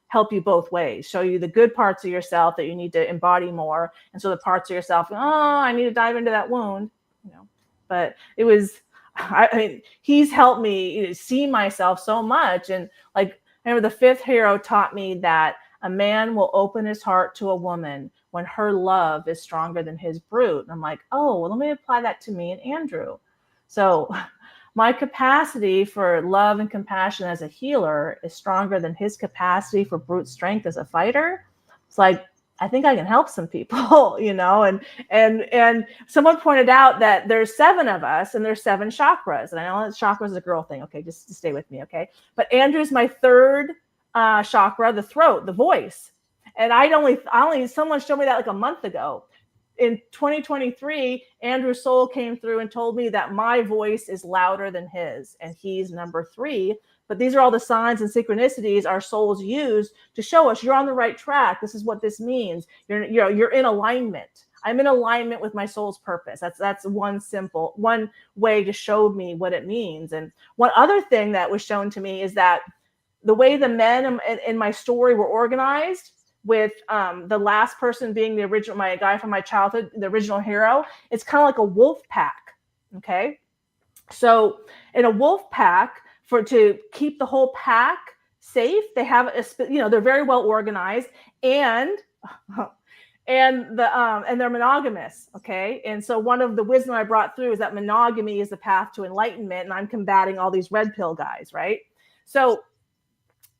help you both ways, show you the good parts of yourself that you need to embody more. And so the parts of yourself, oh, I need to dive into that wound, but it was, I mean, he's helped me see myself so much. And like, I remember the 5th hero taught me that a man will open his heart to a woman when her love is stronger than his brute. And I'm like, oh, well, let me apply that to me and Andrew. So my capacity for love and compassion as a healer is stronger than his capacity for brute strength as a fighter. It's like, I think I can help some people, and someone pointed out that there's 7 of us and there's 7 chakras. And I know that chakra is a girl thing. Okay. Just stay with me. Okay. But Andrew's my 3rd chakra, the throat, the voice. And someone showed me that like a month ago. In 2023, Andrew's soul came through and told me that my voice is louder than his, and he's number 3. But these are all the signs and synchronicities our souls use to show us you're on the right track. This is what this means. You're in alignment. I'm in alignment with my soul's purpose. That's one way to show me what it means. And one other thing that was shown to me is that the way the men in my story were organized, with the last person being my guy from my childhood, the original hero, it's kind of like a wolf pack. Okay. So in a wolf pack, to keep the whole pack safe, they have they're very well organized, and they're monogamous. Okay. And so one of the wisdom I brought through is that monogamy is the path to enlightenment, and I'm combating all these red pill guys, right? So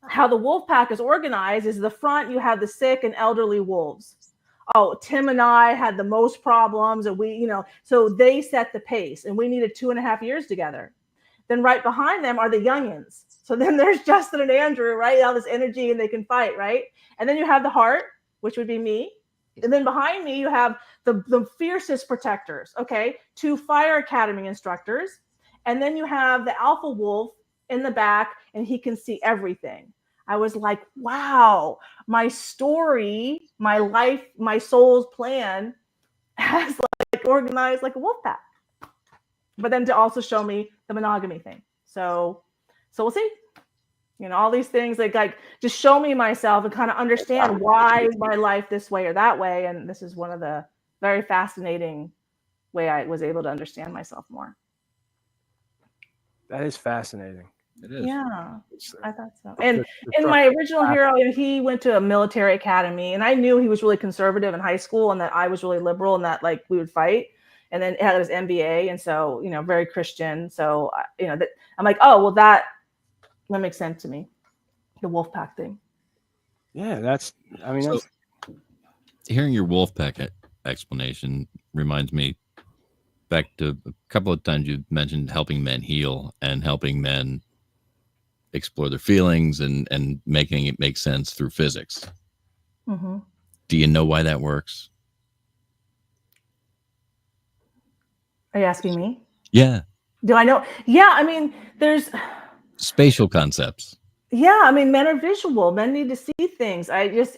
how the wolf pack is organized is the front, you have the sick and elderly wolves. Oh, Tim and I had the most problems, and so they set the pace, and we needed 2.5 years together. Then right behind them are the youngins. So then there's Justin and Andrew, right? All this energy, and they can fight, right? And then you have the heart, which would be me. And then behind me, you have the fiercest protectors, okay? 2 fire academy instructors. And then you have the alpha wolf in the back, and he can see everything. I was like, wow, my story, my life, my soul's plan has like organized like a wolf pack. But then to also show me the monogamy thing. So we'll see. All these things like just show me myself and kind of understand why my life this way or that way. And this is one of the very fascinating way I was able to understand myself more. That is fascinating. It is. Yeah, I thought so. And in my original hero, he went to a military academy, and I knew he was really conservative in high school, and that I was really liberal, and that like we would fight. And then he had his MBA, and so very Christian. So that I'm like, oh well, that makes sense to me, the Wolfpack thing. Yeah, hearing your Wolfpack explanation reminds me back to a couple of times you mentioned helping men heal and helping men explore their feelings and making it make sense through physics. Mm-hmm. Do you know why that works? Are you asking me? Yeah. Do I know? Yeah, I mean, there's spatial concepts. Yeah, I mean, men are visual. Men need to see things. I just,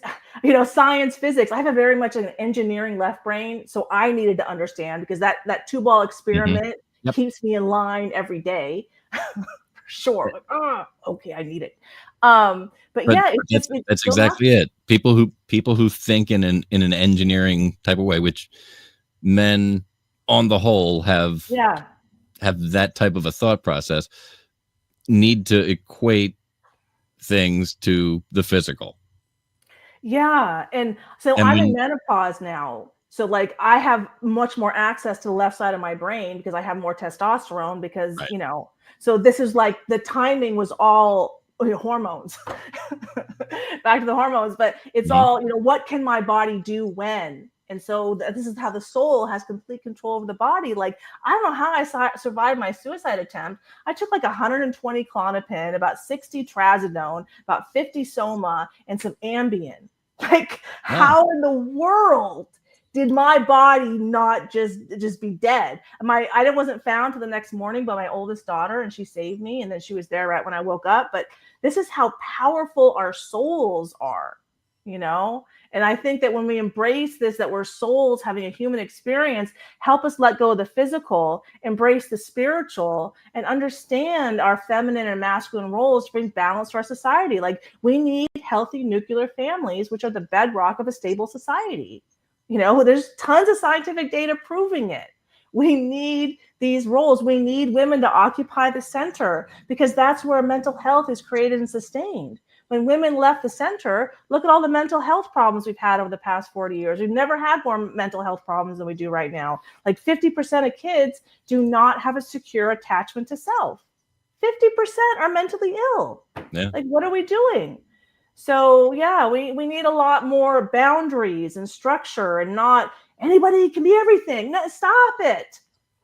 science, physics. I have a very much an engineering left brain, so I needed to understand because that 2-ball experiment keeps me in line every day. Sure. Like, okay, I need it. But yeah, that's exactly it. People who think in an engineering type of way, which men on the whole have that type of a thought process, need to equate things to the physical. Yeah, and so I'm in menopause now. So like I have much more access to the left side of my brain because I have more testosterone because, so this is like the timing was all hormones. Back to the hormones, but it's all, what can my body do when? And so this is how the soul has complete control over the body. Like, I don't know how I survived my suicide attempt. I took like 120 Klonopin, about 60 Trazodone, about 50 Soma, and some Ambien. Like, how in the world did my body not just be dead? I wasn't found till the next morning by my oldest daughter, and she saved me. And then she was there right when I woke up. But this is how powerful our souls are, And I think that when we embrace this, that we're souls having a human experience, help us let go of the physical, embrace the spiritual, and understand our feminine and masculine roles to bring balance to our society. Like, we need healthy nuclear families, which are the bedrock of a stable society. There's tons of scientific data proving it. We need these roles. We need women to occupy the center because that's where mental health is created and sustained. When women left the center, look at all the mental health problems we've had over the past 40 years. We've never had more mental health problems than we do right now. Like 50% of kids do not have a secure attachment to self. 50% are mentally ill. Yeah. Like, what are we doing? So yeah, we need a lot more boundaries and structure, and not anybody can be everything. No, stop it.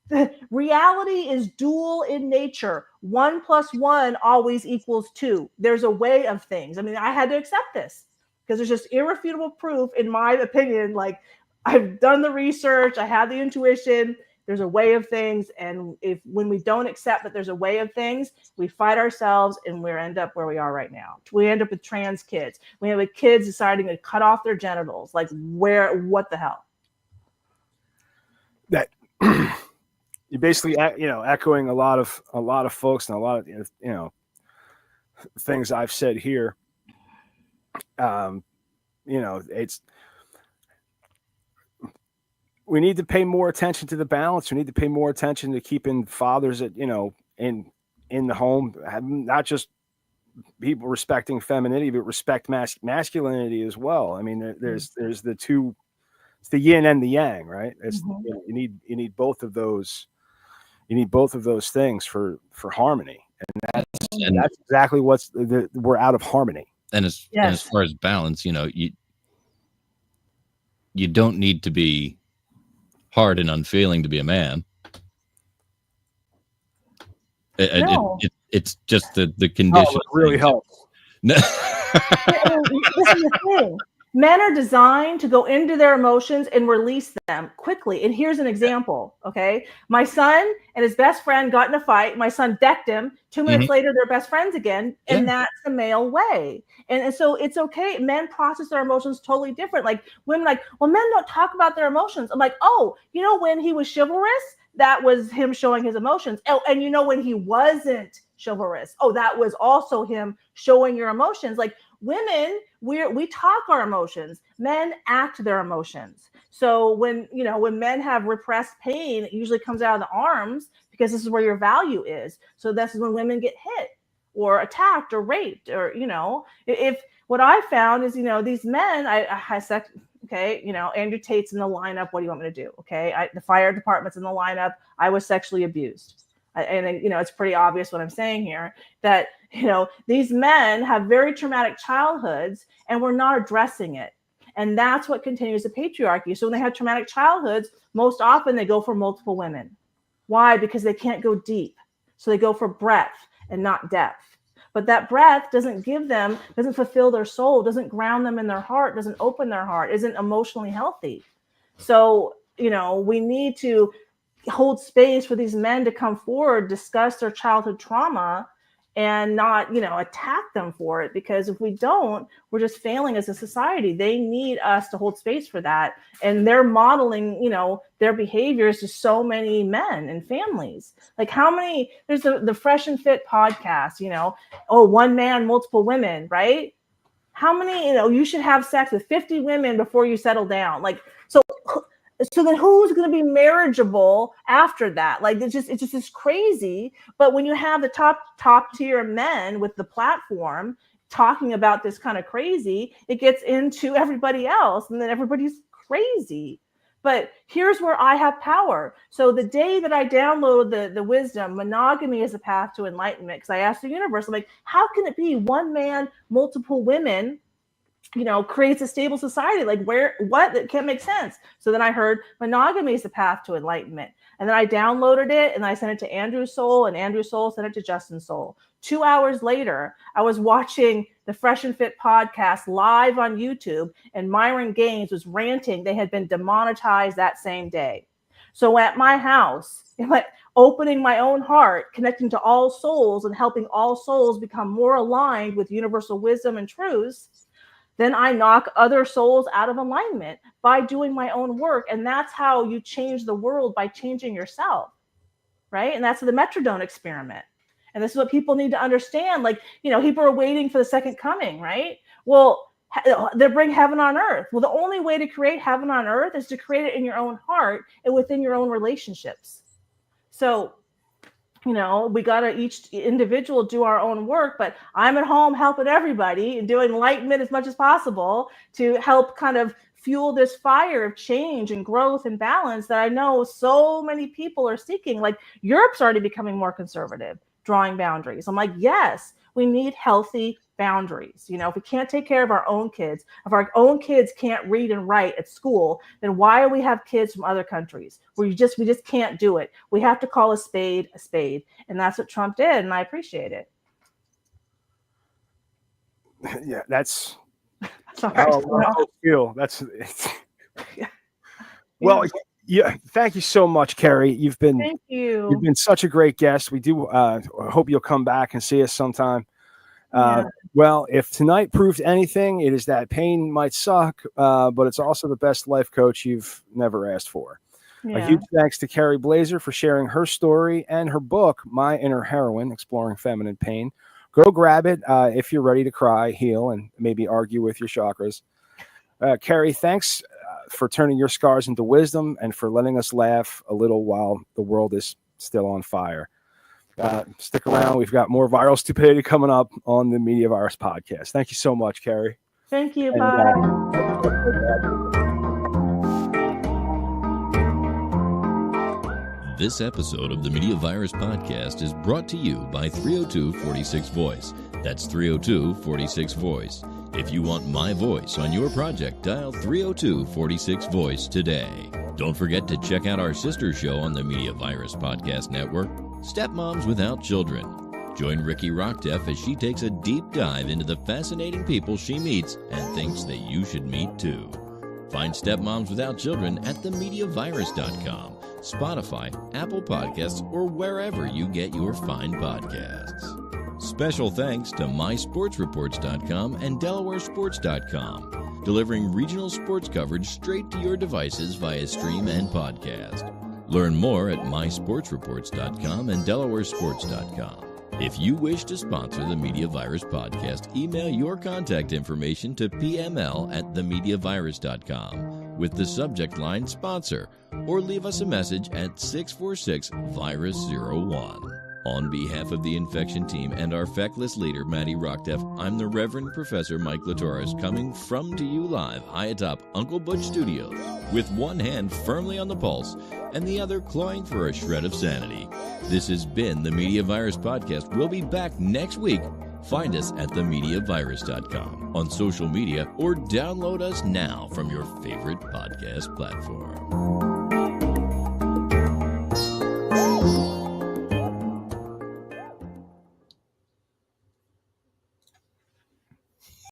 The reality is dual in nature. 1 + 1 always equals 2. There's a way of things. I mean, I had to accept this because there's just irrefutable proof, in my opinion. Like, I've done the research, I have the intuition. There's a way of things, and when we don't accept that there's a way of things, we fight ourselves, and we end up where we are right now. We end up with trans kids. We have kids deciding to cut off their genitals. Like, what the hell? That you're basically, echoing a lot of folks and a lot of, things I've said here. We need to pay more attention to the balance. We need to pay more attention to keeping fathers in the home, not just people respecting femininity, but respect masculinity as well. I mean, there's the two, it's the yin and the yang, right? You need both of those. You need both of those things for harmony, and that's exactly we're out of harmony. And as far as balance, you don't need to be hard and unfeeling to be a man. It's just the condition. It really helps. This is the thing. Men are designed to go into their emotions and release them quickly. And here's an example. Okay. My son and his best friend got in a fight. My son decked him. 2 minutes later, they're best friends again. And that's the male way. And so it's okay. Men process their emotions totally different. Like women, men don't talk about their emotions. I'm like, oh, when he was chivalrous, that was him showing his emotions. Oh, and when he wasn't chivalrous, oh, that was also him showing your emotions. Like women, we talk our emotions. Men act their emotions. So when men have repressed pain, it usually comes out of the arms because this is where your value is. So this is when women get hit or attacked or raped or, if what I found is, these men, Andrew Tate's in the lineup. What do you want me to do? Okay. The fire department's in the lineup. I was sexually abused. And it's pretty obvious what I'm saying here, that, these men have very traumatic childhoods and we're not addressing it. And that's what continues the patriarchy. So when they have traumatic childhoods, most often they go for multiple women. Why? Because they can't go deep. So they go for breadth and not depth. But that breadth doesn't fulfill their soul, doesn't ground them in their heart, doesn't open their heart, isn't emotionally healthy. So, we need to hold space for these men to come forward, discuss their childhood trauma, and not, attack them for it. Because if we don't, we're just failing as a society. They need us to hold space for that. And they're modeling, their behaviors to so many men and families. Like there's the Fresh and Fit podcast, one man, multiple women, right? How many, you should have sex with 50 women before you settle down. So then who's going to be marriageable after that? Like, it's just crazy. But when you have the top tier men with the platform talking about this kind of crazy, it gets into everybody else and then everybody's crazy. But here's where I have power. So the day that I download the wisdom, monogamy is a path to enlightenment, because I asked the universe, I'm like, how can it be one man, multiple women, creates a stable society? Like what? It can't make sense. So then I heard monogamy is the path to enlightenment. And then I downloaded it and I sent it to Andrew's soul, and Andrew's soul sent it to Justin's soul. 2 hours later, I was watching the Fresh and Fit podcast live on YouTube, and Myron Gaines was ranting. They had been demonetized that same day. So at my house, opening my own heart, connecting to all souls and helping all souls become more aligned with universal wisdom and truths, then I knock other souls out of alignment by doing my own work. And that's how you change the world, by changing yourself, right? And that's the metrodome experiment. And this is what people need to understand. People are waiting for the second coming, right? Well, they bring heaven on earth. Well, the only way to create heaven on earth is to create it in your own heart and within your own relationships. So, we got to each individual do our own work, but I'm at home helping everybody and doing enlightenment as much as possible to help kind of fuel this fire of change and growth and balance that I know so many people are seeking. Like Europe's already becoming more conservative, drawing boundaries. I'm like, yes, we need healthy boundaries. If we can't take care of our own kids, if our own kids can't read and write at school, then why do we have kids from other countries where we just can't do it? We have to call a spade a spade. And that's what Trump did. And I appreciate it. Yeah, that's how I feel. Well, yeah. Thank you so much, Kerry. You've been such a great guest. We do hope you'll come back and see us sometime. Well, if tonight proved anything, it is that pain might suck, but it's also the best life coach you've never asked for. Yeah. A huge thanks to Kerry Blaser for sharing her story and her book, My Inner Heroine, Exploring Feminine Pain. Go grab it if you're ready to cry, heal, and maybe argue with your chakras. Kerry, thanks for turning your scars into wisdom and for letting us laugh a little while the world is still on fire. Stick around. We've got more viral stupidity coming up on the Media Virus podcast. Thank you so much, Kerry. Thank you. Bye. This episode of the Media Virus Podcast is brought to you by 302-46 Voice. That's 302-46 Voice. If you want my voice on your project, dial 302-46 Voice today. Don't forget to check out our sister show on the Media Virus Podcast Network, Stepmoms Without Children. Join Ricky Rockdeff as she takes a deep dive into the fascinating people she meets and thinks that you should meet too. Find Stepmoms Without Children at themediavirus.com, Spotify, Apple Podcasts, or wherever you get your fine podcasts. Special thanks to mysportsreports.com and delawaresports.com, delivering regional sports coverage straight to your devices via stream and podcast. Learn more at mysportsreports.com and delawaresports.com. If you wish to sponsor the Media Virus Podcast, email your contact information to pml@themediavirus.com with the subject line sponsor, or leave us a message at 646-VIRUS01. On behalf of the infection team and our feckless leader, Maddie Rockdeff, I'm the Reverend Professor Mike Latoris, coming from to you live high atop Uncle Butch Studios, with one hand firmly on the pulse and the other clawing for a shred of sanity. This has been the Media Virus Podcast. We'll be back next week. Find us at themediavirus.com, on social media, or download us now from your favorite podcast platform.